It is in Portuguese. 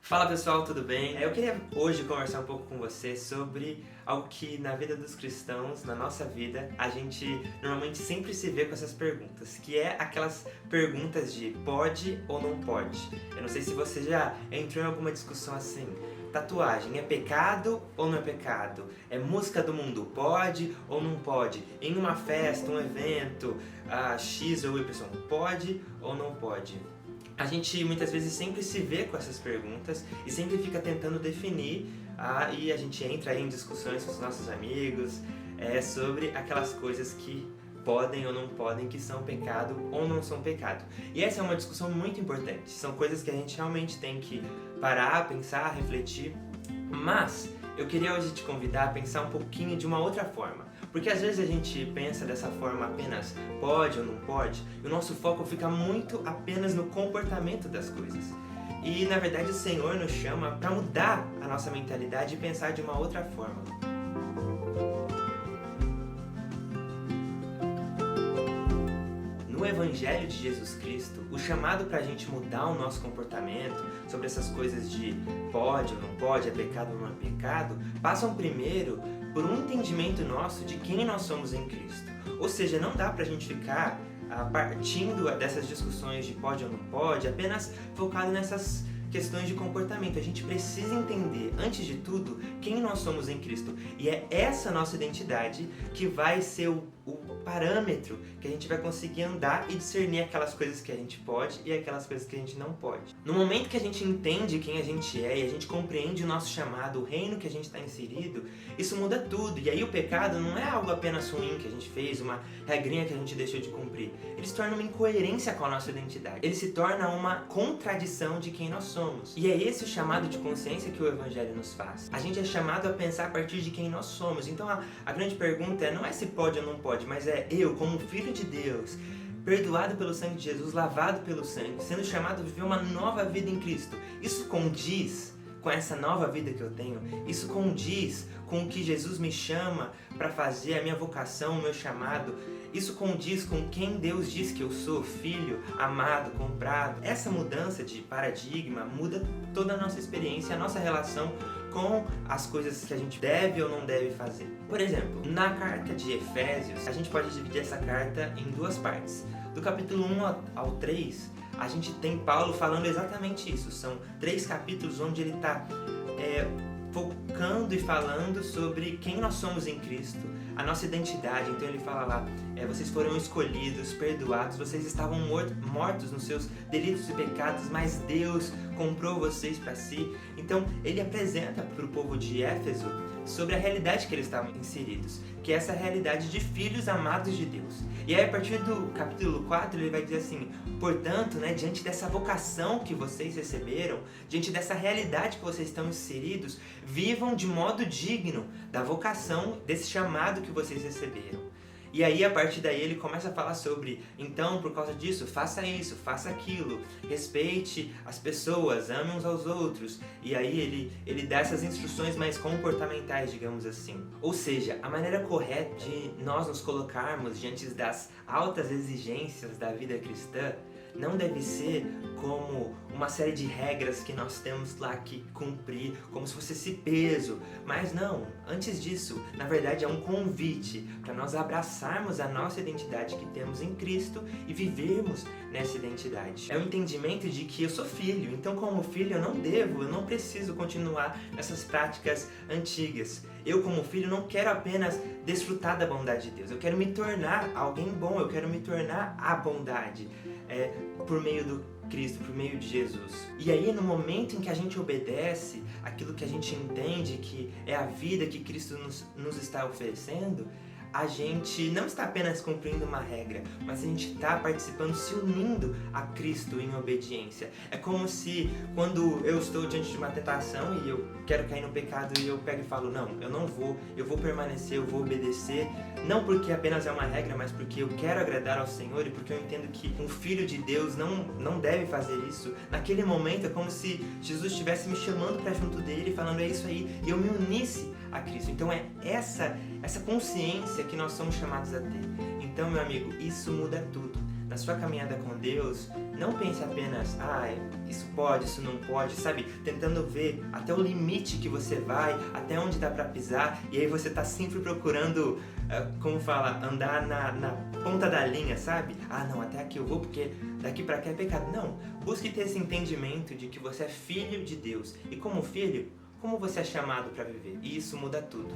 Fala pessoal, tudo bem? Eu queria hoje conversar um pouco com você sobre algo que na vida dos cristãos, na nossa vida, a gente normalmente sempre se vê com essas perguntas, que é aquelas perguntas de pode ou não pode. Eu não sei se você já entrou em alguma discussão assim. Tatuagem é pecado ou não é pecado? É música do mundo, pode ou não pode? Em uma festa, um evento, X ou Y, pode ou não pode? A gente muitas vezes sempre se vê com essas perguntas e sempre fica tentando definir e a gente entra aí em discussões com os nossos amigos sobre aquelas coisas que podem ou não podem, que são pecado ou não são pecado. E essa é uma discussão muito importante, são coisas que a gente realmente tem que parar, pensar, refletir, mas eu queria hoje te convidar a pensar um pouquinho de uma outra forma. Porque às vezes a gente pensa dessa forma apenas pode ou não pode, e o nosso foco fica muito apenas no comportamento das coisas. E na verdade o Senhor nos chama para mudar a nossa mentalidade e pensar de uma outra forma. No Evangelho de Jesus Cristo, o chamado para a gente mudar o nosso comportamento sobre essas coisas de pode ou não pode, é pecado ou não é pecado, passam primeiro por um entendimento nosso de quem nós somos em Cristo. Ou seja, não dá pra gente ficar partindo dessas discussões de pode ou não pode, apenas focado nessas questões de comportamento. A gente precisa entender, antes de tudo, quem nós somos em Cristo. E é essa nossa identidade que vai ser o parâmetro que a gente vai conseguir andar e discernir aquelas coisas que a gente pode e aquelas coisas que a gente não pode. No momento que a gente entende quem a gente é e a gente compreende o nosso chamado, o reino que a gente está inserido, isso muda tudo. E aí o pecado não é algo apenas ruim que a gente fez, uma regrinha que a gente deixou de cumprir. Ele se torna uma incoerência com a nossa identidade. Ele se torna uma contradição de quem nós somos. E é esse o chamado de consciência que o Evangelho nos faz. A gente é chamado a pensar a partir de quem nós somos. Então a grande pergunta não é se pode ou não pode, mas eu, como filho de Deus, perdoado pelo sangue de Jesus, lavado pelo sangue, sendo chamado a viver uma nova vida em Cristo. Isso condiz com essa nova vida que eu tenho? Isso condiz com o que Jesus me chama para fazer, a minha vocação, o meu chamado? Isso condiz com quem Deus diz que eu sou, filho, amado, comprado? Essa mudança de paradigma muda toda a nossa experiência, a nossa relação com as coisas que a gente deve ou não deve fazer. Por exemplo, na carta de Efésios, a gente pode dividir essa carta em duas partes. Do capítulo 1 ao 3, a gente tem Paulo falando exatamente isso. São 3 capítulos onde ele está focando e falando sobre quem nós somos em Cristo, a nossa identidade. Então ele fala lá, vocês foram escolhidos, perdoados, vocês estavam mortos nos seus delitos e pecados, mas Deus comprou vocês para si. Então ele apresenta para o povo de Éfeso sobre a realidade que eles estavam inseridos, que é essa realidade de filhos amados de Deus. E aí a partir do capítulo 4 ele vai dizer assim, portanto, diante dessa vocação que vocês receberam, diante dessa realidade que vocês estão inseridos, vivam de modo digno da vocação, desse chamado que vocês receberam. E aí, a partir daí, ele começa a falar sobre, então, por causa disso, faça isso, faça aquilo, respeite as pessoas, ame uns aos outros. E aí, ele dá essas instruções mais comportamentais, digamos assim. Ou seja, a maneira correta de nós nos colocarmos diante das altas exigências da vida cristã não deve ser como uma série de regras que nós temos lá que cumprir, como se fosse esse peso. Mas não, antes disso, na verdade é um convite para nós abraçarmos a nossa identidade que temos em Cristo e vivermos nessa identidade. É o entendimento de que eu sou filho, então como filho eu não preciso continuar nessas práticas antigas. Eu como filho não quero apenas desfrutar da bondade de Deus, eu quero me tornar alguém bom, eu quero me tornar a bondade. Por meio do Cristo, por meio de Jesus. E aí no momento em que a gente obedece aquilo que a gente entende que é a vida que Cristo nos está oferecendo, a gente não está apenas cumprindo uma regra, mas a gente está participando, se unindo a Cristo em obediência. É como se quando eu estou diante de uma tentação e eu quero cair no pecado e eu pego e falo, não, eu vou permanecer, eu vou obedecer, não porque apenas é uma regra, mas porque eu quero agradar ao Senhor e porque eu entendo que um filho de Deus não deve fazer isso. Naquele momento é como se Jesus estivesse me chamando para junto dele, falando, é isso aí, e eu me unisse a Cristo. Então é essa consciência que nós somos chamados a ter. Então, meu amigo, isso muda tudo. Na sua caminhada com Deus, Não pense apenas, isso pode, isso não pode, sabe? Tentando ver até o limite que você vai, até onde dá pra pisar, e aí você tá sempre procurando, como fala, andar na ponta da linha, sabe? Não, até aqui eu vou porque daqui pra cá é pecado. Não, busque ter esse entendimento de que você é filho de Deus, e como filho, como você é chamado pra viver, e isso muda tudo.